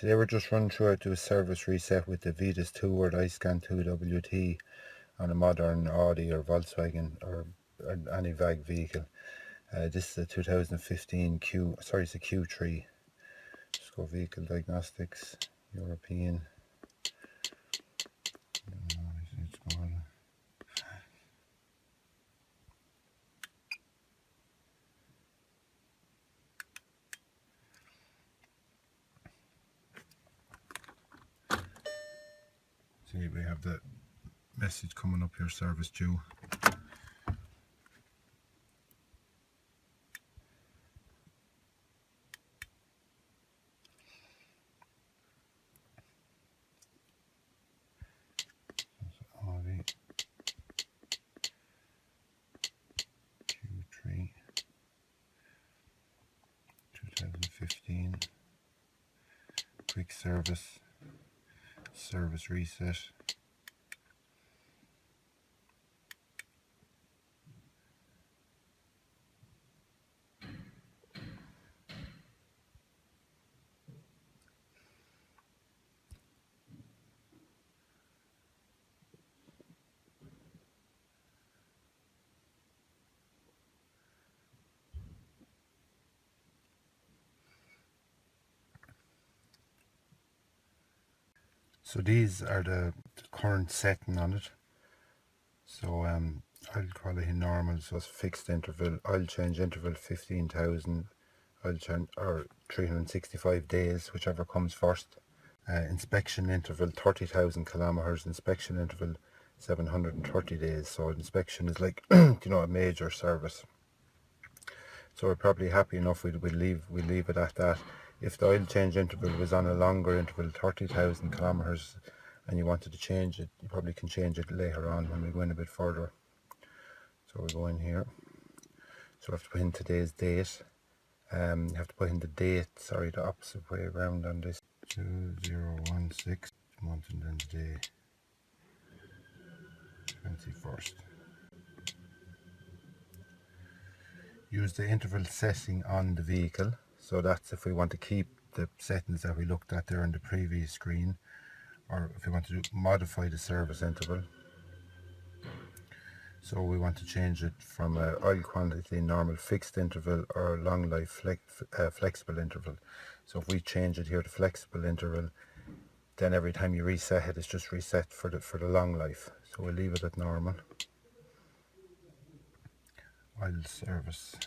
Today we're just running through how to do a service reset with the Vedis 2 or the iScan 2 WT on a modern Audi or Volkswagen or any VAG vehicle. This is a 2015 it's a Q3. Just go vehicle diagnostics, European. See, we have the message coming up here, service due. Audi Q3 2015 quick service reset. So these are the current setting on it. So I'll call it normal, so it's fixed interval. Oil change interval 15,000, oil change or 365 days, whichever comes first. Inspection interval 30,000 kilometers. Inspection interval 730 days. So inspection is like a major service. So we're probably happy enough we'll leave it at that. If the oil change interval was on a longer interval, 30,000 kilometers, and you wanted to change it, you probably can change it later on when we go in a bit further. So we go in here. So we have to put in today's date. You have to put in the date, the opposite way around on this. 2016, month and then the day, 21st. Use the interval setting on the vehicle. So that's if we want to keep the settings that we looked at there on the previous screen, or if we want to modify the service interval. So we want to change it from oil quantity normal fixed interval or long life flexible interval. So if we change it here to flexible interval, then every time you reset it, it's just reset for the long life. So we'll leave it at normal. Oil service.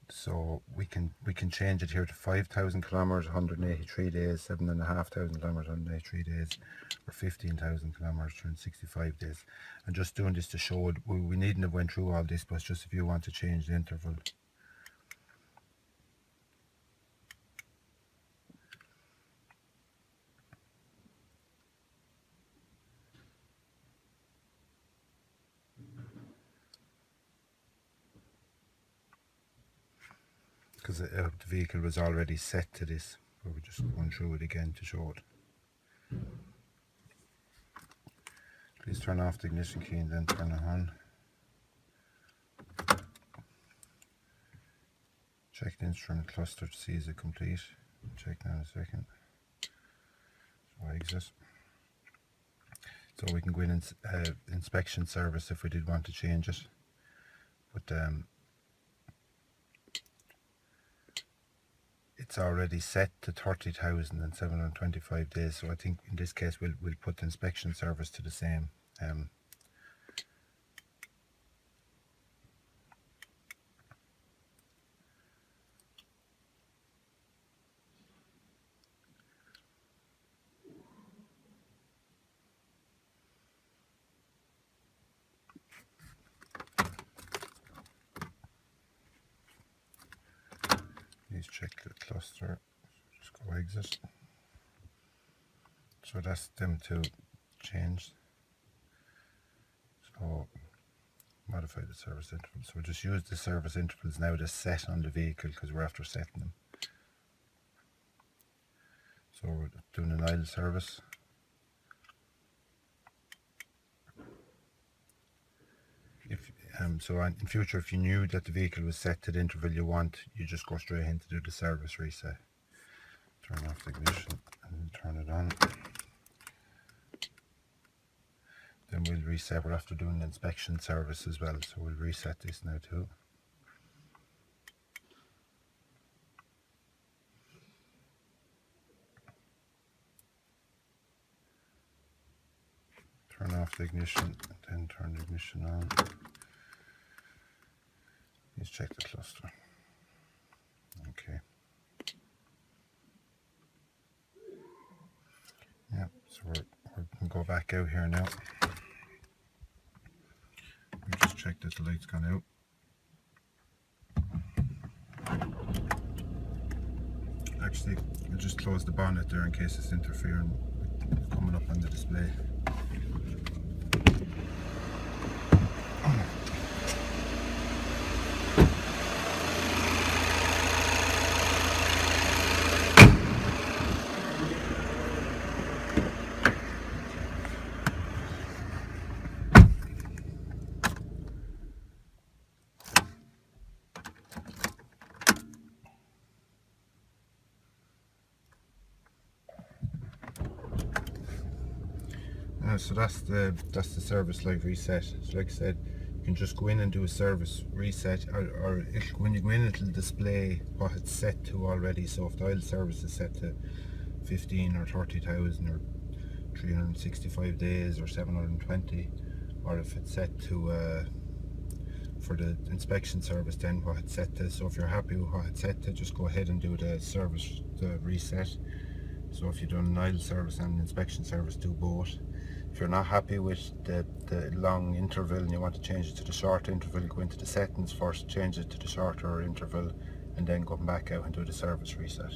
So we can change it here to 5,000 kilometers, 183 days, 7,500 kilometers, 183 days, or 15,000 kilometers, 365 days. And just doing this to show it, we needn't have went through all this, but just if you want to change the interval. Because the vehicle was already set to this, but we're just going through it again to show it. Please turn off the ignition key and then turn it on. Check the instrument cluster to see is it complete. Check now in a second. So exit. So we can go in and inspection service if we did want to change it. But it's already set to 30,725 days, so I think in this case we'll put the inspection service to the same. Please check the cluster. Just go exit. So that's them to change. So modify the service interval. So just use the service intervals now to set on the vehicle because we're after setting them. So we're doing an oil service. So in future, if you knew that the vehicle was set to the interval you want, you just go straight in to do the service reset. Turn off the ignition and turn it on. Then we'll reset. We're after doing an inspection service as well, so we'll reset this now too. Turn off the ignition, then turn the ignition on. Let's check the cluster. Okay. Yeah, so we're going to go back out here now. We just check that the light's gone out. Actually, we'll just close the bonnet there in case it's interfering with coming up on the display. So that's the service light reset. So like I said, you can just go in and do a service reset, or when you go in it'll display what it's set to already. So if the oil service is set to 15 or 30,000 or 365 days or 720, or if it's set to for the inspection service, then what it's set to. So if you're happy with what it's set to, just go ahead and do the service reset. So if you've done an oil service and an inspection service, do both. If you're not happy with the long interval and you want to change it to the short interval, go into the settings first, change it to the shorter interval, and then come back out and do the service reset.